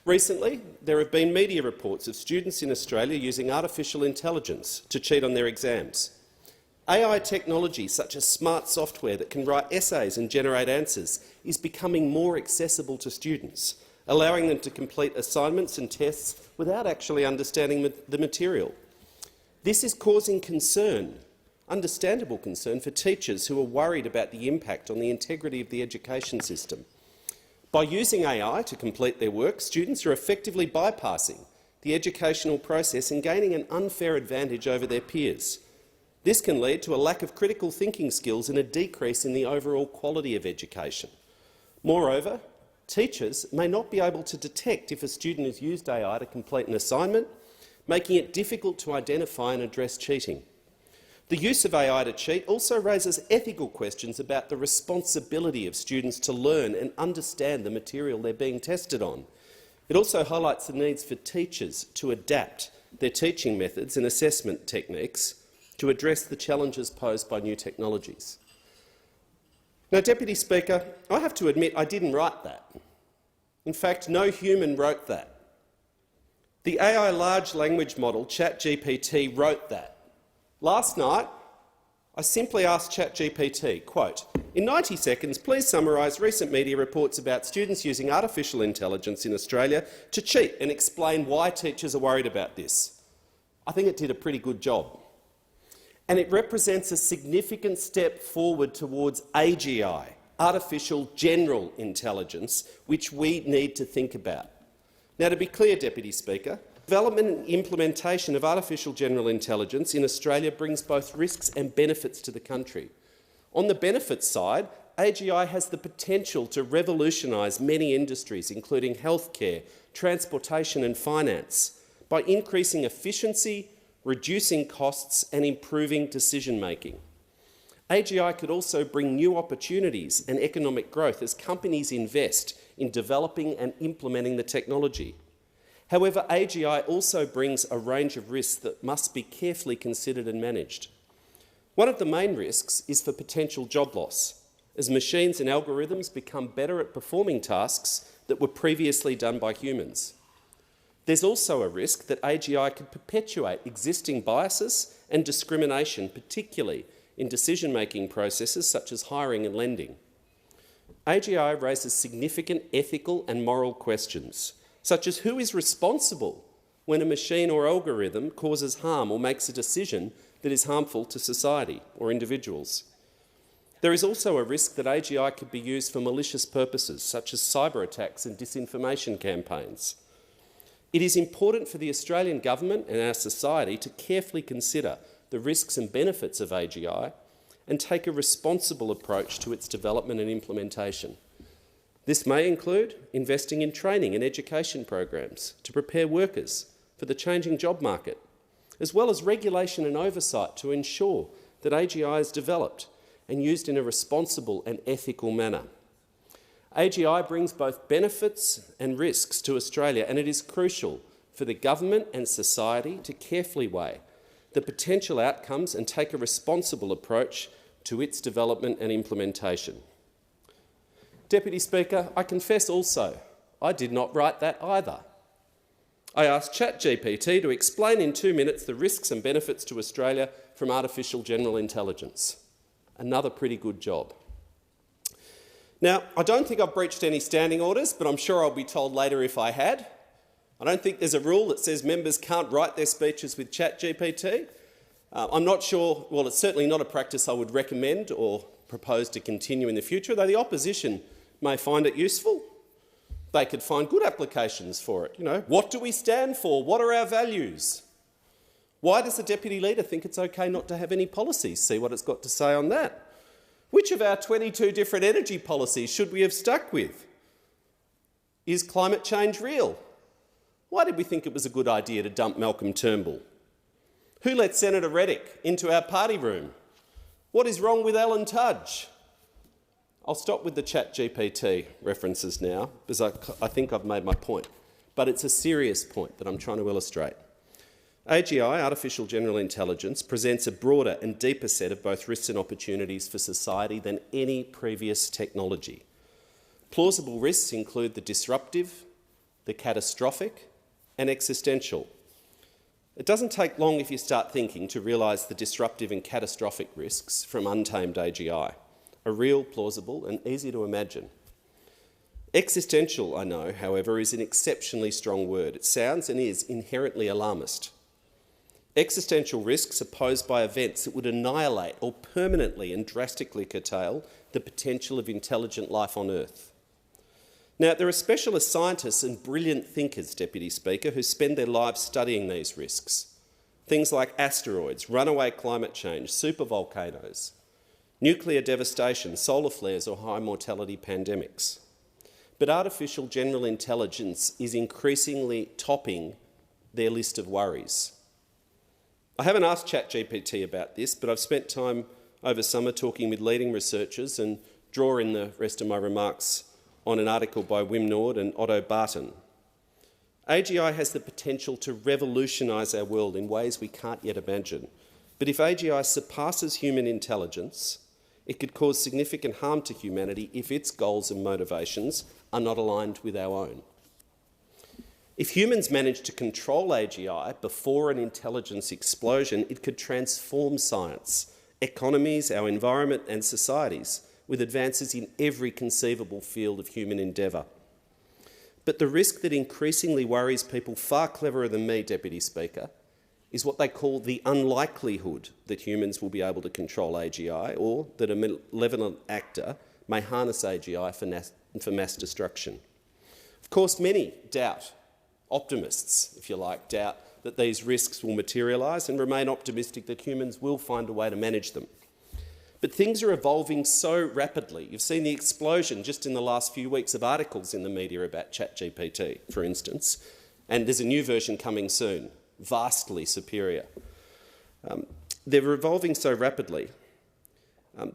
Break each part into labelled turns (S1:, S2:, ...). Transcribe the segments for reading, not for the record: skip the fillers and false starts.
S1: Recently, there have been media reports of students in Australia using artificial intelligence to cheat on their exams. AI technology, such as smart software that can write essays and generate answers, is becoming more accessible to students, allowing them to complete assignments and tests without actually understanding the material. This is causing concern, understandable concern, for teachers who are worried about the impact on the integrity of the education system. By using AI to complete their work, students are effectively bypassing the educational process and gaining an unfair advantage over their peers. This can lead to a lack of critical thinking skills and a decrease in the overall quality of education. Moreover, teachers may not be able to detect if a student has used AI to complete an assignment, making it difficult to identify and address cheating. The use of AI to cheat also raises ethical questions about the responsibility of students to learn and understand the material they're being tested on. It also highlights the needs for teachers to adapt their teaching methods and assessment techniques to address the challenges posed by new technologies. Now, Deputy Speaker, I have to admit I didn't write that. In fact, no human wrote that. The AI large language model, ChatGPT, wrote that. Last night, I simply asked ChatGPT, quote, "In 90 seconds, please summarise recent media reports about students using artificial intelligence in Australia to cheat and explain why teachers are worried about this." I think it did a pretty good job. And it represents a significant step forward towards AGI, artificial general intelligence, which we need to think about. Now, to be clear, Deputy Speaker, development and implementation of artificial general intelligence in Australia brings both risks and benefits to the country. On the benefits side, AGI has the potential to revolutionise many industries, including healthcare, transportation and finance, by increasing efficiency, reducing costs and improving decision-making. AGI could also bring new opportunities and economic growth as companies invest in developing and implementing the technology. However, AGI also brings a range of risks that must be carefully considered and managed. One of the main risks is for potential job loss, as machines and algorithms become better at performing tasks that were previously done by humans. There's also a risk that AGI could perpetuate existing biases and discrimination, particularly in decision-making processes such as hiring and lending. AGI raises significant ethical and moral questions, such as who is responsible when a machine or algorithm causes harm or makes a decision that is harmful to society or individuals. There is also a risk that AGI could be used for malicious purposes, such as cyber attacks and disinformation campaigns. It is important for the Australian government and our society to carefully consider the risks and benefits of AGI and take a responsible approach to its development and implementation. This may include investing in training and education programs to prepare workers for the changing job market, as well as regulation and oversight to ensure that AGI is developed and used in a responsible and ethical manner. AGI brings both benefits and risks to Australia, and it is crucial for the government and society to carefully weigh the potential outcomes and take a responsible approach to its development and implementation. Deputy Speaker, I confess also I did not write that either. I asked ChatGPT to explain in 2 minutes the risks and benefits to Australia from artificial general intelligence. Another pretty good job. Now, I don't think I've breached any standing orders, but I'm sure I'll be told later if I had. I don't think there's a rule that says members can't write their speeches with ChatGPT. I'm not sure, well, it's certainly not a practice I would recommend or propose to continue in the future, though the opposition may find it useful. They could find good applications for it. You know, what do we stand for? What are our values? Why does the Deputy Leader think it's okay not to have any policies? See what it's got to say on that. Which of our 22 different energy policies should we have stuck with? Is climate change real? Why did we think it was a good idea to dump Malcolm Turnbull? Who let Senator Reddick into our party room? What is wrong with Alan Tudge? I'll stop with the ChatGPT references now, because I think I've made my point. But it's a serious point that I'm trying to illustrate. AGI, artificial general intelligence, presents a broader and deeper set of both risks and opportunities for society than any previous technology. Plausible risks include the disruptive, the catastrophic and existential. It doesn't take long if you start thinking to realise the disruptive and catastrophic risks from untamed AGI are real, plausible and easy to imagine. Existential, I know, however, is an exceptionally strong word. It sounds and is inherently alarmist. Existential risks are posed by events that would annihilate or permanently and drastically curtail the potential of intelligent life on Earth. Now, there are specialist scientists and brilliant thinkers, Deputy Speaker, who spend their lives studying these risks. Things like asteroids, runaway climate change, supervolcanoes, nuclear devastation, solar flares or high mortality pandemics. But artificial general intelligence is increasingly topping their list of worries. I haven't asked ChatGPT about this, but I've spent time over summer talking with leading researchers and draw in the rest of my remarks on an article by Wim Nord and Otto Barton. AGI has the potential to revolutionise our world in ways we can't yet imagine. But if AGI surpasses human intelligence, it could cause significant harm to humanity if its goals and motivations are not aligned with our own. If humans manage to control AGI before an intelligence explosion, it could transform science, economies, our environment and societies with advances in every conceivable field of human endeavour. But the risk that increasingly worries people far cleverer than me, Deputy Speaker, is what they call the unlikelihood that humans will be able to control AGI or that a malevolent actor may harness AGI for mass destruction. Of course, many doubt, optimists, if you like, doubt that these risks will materialise and remain optimistic that humans will find a way to manage them. But things are evolving so rapidly. You've seen the explosion just in the last few weeks of articles in the media about ChatGPT, for instance, and there's a new version coming soon, vastly superior. They're evolving so rapidly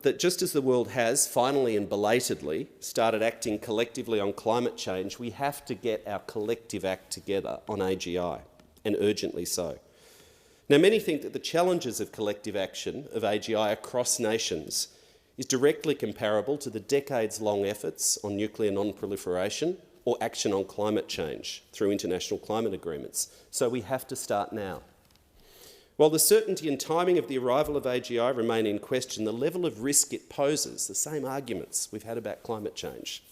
S1: that just as the world has, finally and belatedly, started acting collectively on climate change, we have to get our collective act together on AGI, and urgently so. Now, many think that the challenges of collective action of AGI across nations is directly comparable to the decades-long efforts on nuclear non-proliferation or action on climate change through international climate agreements. So we have to start now. While the certainty and timing of the arrival of AGI remain in question, the level of risk it poses, the same arguments we've had about climate change,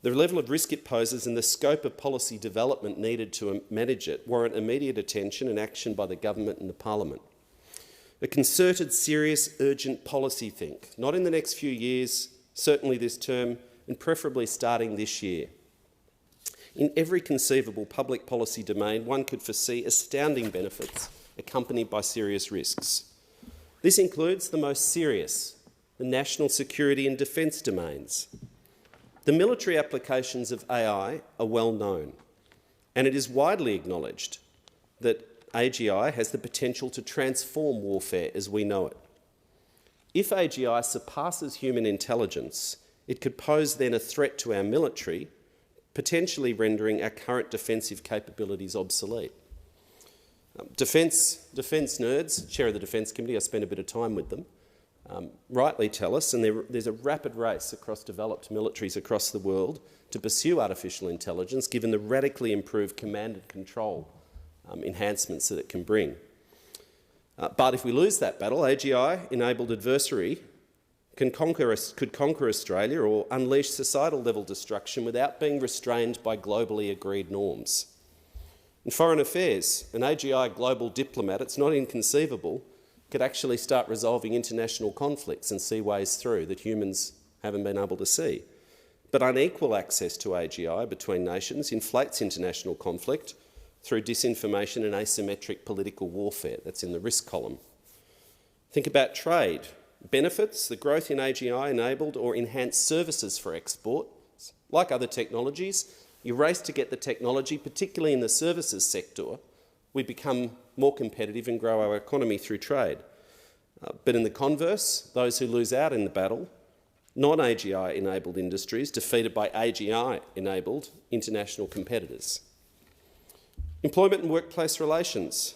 S1: the level of risk it poses and the scope of policy development needed to manage it warrant immediate attention and action by the government and the parliament. A concerted, serious, urgent policy think, not in the next few years, certainly this term, and preferably starting this year. In every conceivable public policy domain, one could foresee astounding benefits accompanied by serious risks. This includes the most serious, the national security and defence domains. The military applications of AI are well known, and it is widely acknowledged that AGI has the potential to transform warfare as we know it. If AGI surpasses human intelligence, it could pose then a threat to our military, potentially rendering our current defensive capabilities obsolete. Defence nerds, Chair of the Defence Committee, I spent a bit of time with them, rightly tell us, and there's a rapid race across developed militaries across the world to pursue artificial intelligence, given the radically improved command and control enhancements that it can bring. But if we lose that battle, AGI-enabled adversary could conquer Australia or unleash societal-level destruction without being restrained by globally agreed norms. In foreign affairs, an AGI global diplomat, it's not inconceivable, could actually start resolving international conflicts and see ways through that humans haven't been able to see. But unequal access to AGI between nations inflates international conflict through disinformation and asymmetric political warfare. That's in the risk column. Think about trade. Benefits, the growth in AGI enabled or enhanced services for export. Like other technologies, you race to get the technology, particularly in the services sector, we become more competitive and grow our economy through trade. But in the converse, those who lose out in the battle, non-AGI-enabled industries defeated by AGI-enabled international competitors. Employment and workplace relations.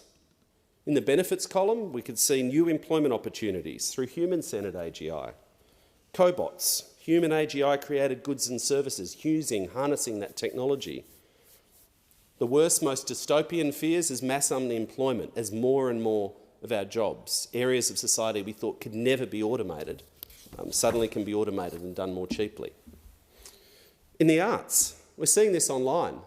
S1: In the benefits column, we could see new employment opportunities through human-centred AGI. Cobots, human AGI-created goods and services, harnessing that technology. The worst, most dystopian fears is mass unemployment, as more and more of our jobs, areas of society we thought could never be automated, suddenly can be automated and done more cheaply. In the arts, we're seeing this online.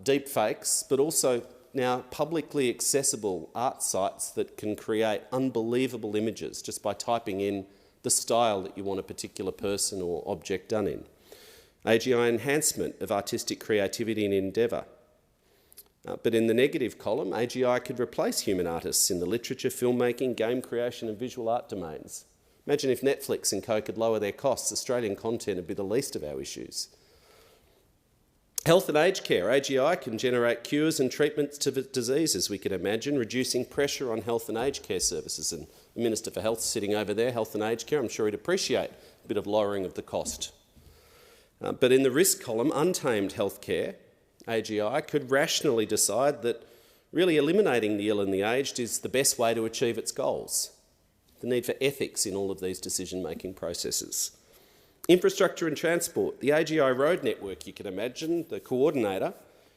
S1: Deep fakes, but also now publicly accessible art sites that can create unbelievable images just by typing in the style that you want a particular person or object done in. AGI enhancement of artistic creativity and endeavour. But in the negative column, AGI could replace human artists in the literature, filmmaking, game creation and visual art domains. Imagine if Netflix and Co could lower their costs, Australian content would be the least of our issues. Health and aged care. AGI can generate cures and treatments to diseases, we could imagine, reducing pressure on health and aged care services. And the Minister for Health sitting over there, health and aged care, I'm sure he'd appreciate a bit of lowering of the cost. But in the risk column, untamed healthcare, AGI could rationally decide that really eliminating the ill and the aged is the best way to achieve its goals. The need for ethics in all of these decision-making processes. Infrastructure and transport. The AGI road network, you can imagine, the coordinator,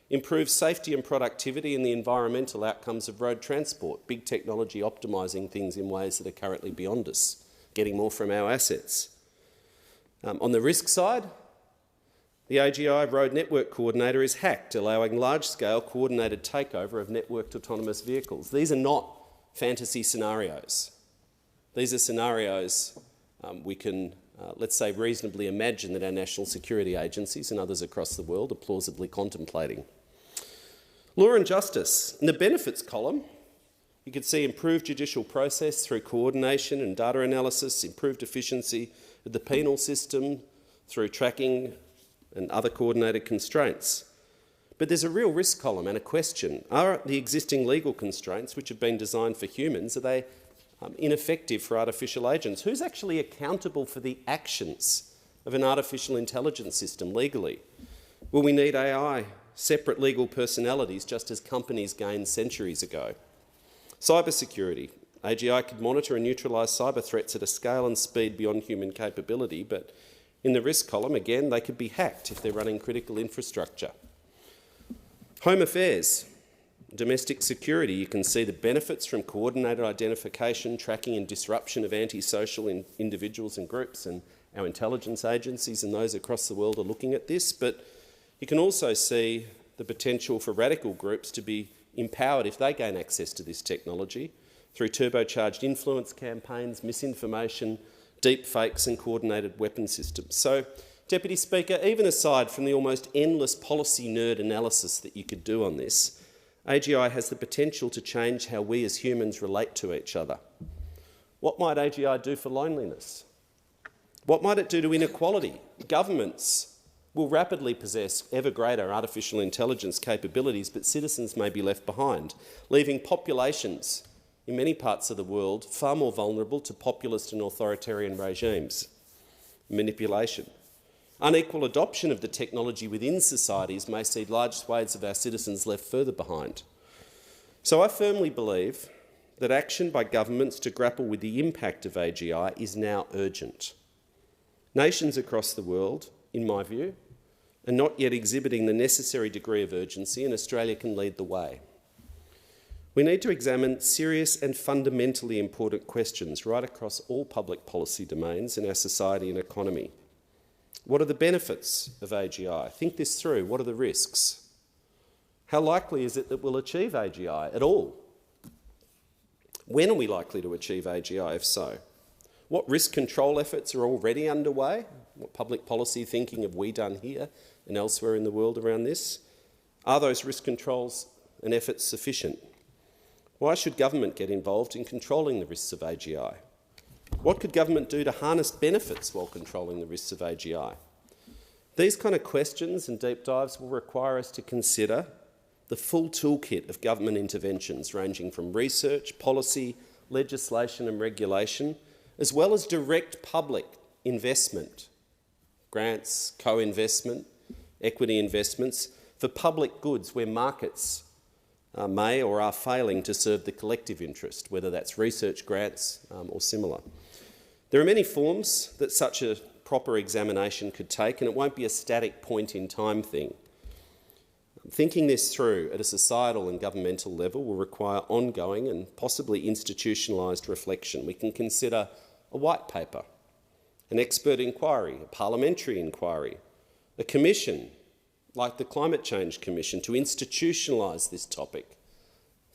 S1: improves safety and productivity and the environmental outcomes of road transport. Big technology optimising things in ways that are currently beyond us, getting more from our assets. On the risk side, the AGI road network coordinator is hacked, allowing large-scale coordinated takeover of networked autonomous vehicles. These are not fantasy scenarios. These are scenarios we can, let's say, reasonably imagine that our national security agencies and others across the world are plausibly contemplating. Law and justice. In the benefits column, you could see improved judicial process through coordination and data analysis, improved efficiency of the penal system through tracking and other coordinated constraints. But there's a real risk column and a question. Are the existing legal constraints, which have been designed for humans, are they ineffective for artificial agents? Who's actually accountable for the actions of an artificial intelligence system legally? Will we need AI, separate legal personalities, just as companies gained centuries ago? Cybersecurity. AGI could monitor and neutralise cyber threats at a scale and speed beyond human capability, but in the risk column, again, they could be hacked if they're running critical infrastructure. Home affairs, domestic security. You can see the benefits from coordinated identification, tracking and disruption of antisocial individuals and groups, and our intelligence agencies and those across the world are looking at this. But you can also see the potential for radical groups to be empowered if they gain access to this technology through turbocharged influence campaigns, misinformation, deep fakes and coordinated weapon systems. So, Deputy Speaker, even aside from the almost endless policy nerd analysis that you could do on this, AGI has the potential to change how we as humans relate to each other. What might AGI do for loneliness? What might it do to inequality? Governments will rapidly possess ever greater artificial intelligence capabilities, but citizens may be left behind, leaving populations in many parts of the world far more vulnerable to populist and authoritarian regimes. Manipulation. Unequal adoption of the technology within societies may see large swathes of our citizens left further behind. So I firmly believe that action by governments to grapple with the impact of AGI is now urgent. Nations across the world, in my view, are not yet exhibiting the necessary degree of urgency, and Australia can lead the way. We need to examine serious and fundamentally important questions right across all public policy domains in our society and economy. What are the benefits of AGI? Think this through. What are the risks? How likely is it that we'll achieve AGI at all? When are we likely to achieve AGI, if so? What risk control efforts are already underway? What public policy thinking have we done here and elsewhere in the world around this? Are those risk controls and efforts sufficient? Why should government get involved in controlling the risks of AGI? What could government do to harness benefits while controlling the risks of AGI? These kind of questions and deep dives will require us to consider the full toolkit of government interventions ranging from research, policy, legislation and regulation, as well as direct public investment, grants, co-investment, equity investments for public goods where markets may or are failing to serve the collective interest, whether that's research grants or similar. There are many forms that such a proper examination could take, and it won't be a static point in time thing. Thinking this through at a societal and governmental level will require ongoing and possibly institutionalised reflection. We can consider a white paper, an expert inquiry, a parliamentary inquiry, a commission like the Climate Change Commission to institutionalise this topic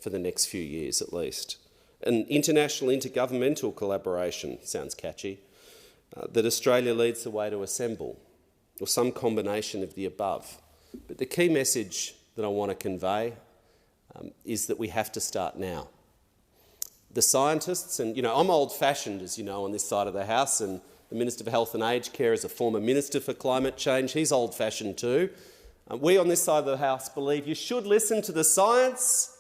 S1: for the next few years at least. An international intergovernmental collaboration, sounds catchy, that Australia leads the way to assemble, or some combination of the above. But the key message that I want to convey is that we have to start now. The scientists, and I'm old-fashioned, as you know, on this side of the House, and the Minister for Health and Aged Care is a former Minister for Climate Change. He's old-fashioned too. We on this side of the House believe you should listen to the science.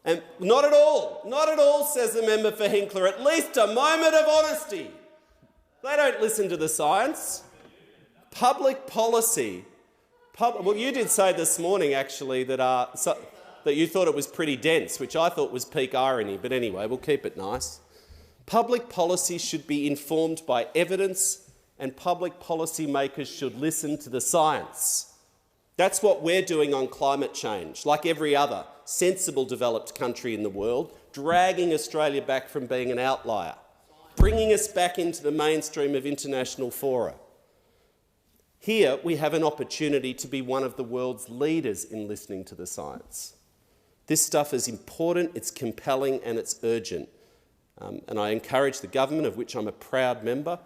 S1: And not at all, says the member for Hinkler. At least a moment of honesty. They don't listen to the science. Public policy. Well, you did say this morning, actually, that you thought it was pretty dense, which I thought was peak irony. But anyway, we'll keep it nice. Public policy should be informed by evidence, and public policy makers should listen to the science. That's what we're doing on climate change, like every other sensible developed country in the world, dragging Australia back from being an outlier, bringing us back into the mainstream of international fora. Here we have an opportunity to be one of the world's leaders in listening to the science. This stuff is important, it's compelling and it's urgent. And I encourage the government, of which I'm a proud member,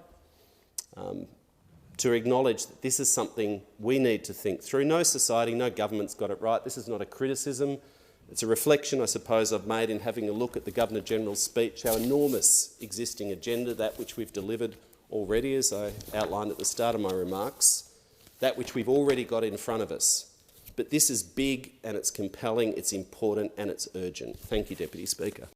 S1: to acknowledge that this is something we need to think through. No society, no government's got it right. This is not a criticism. It's a reflection, I suppose, I've made in having a look at the Governor-General's speech, our enormous existing agenda, that which we've delivered already, as I outlined at the start of my remarks, that which we've already got in front of us. But this is big and it's compelling, it's important and it's urgent. Thank you, Deputy Speaker.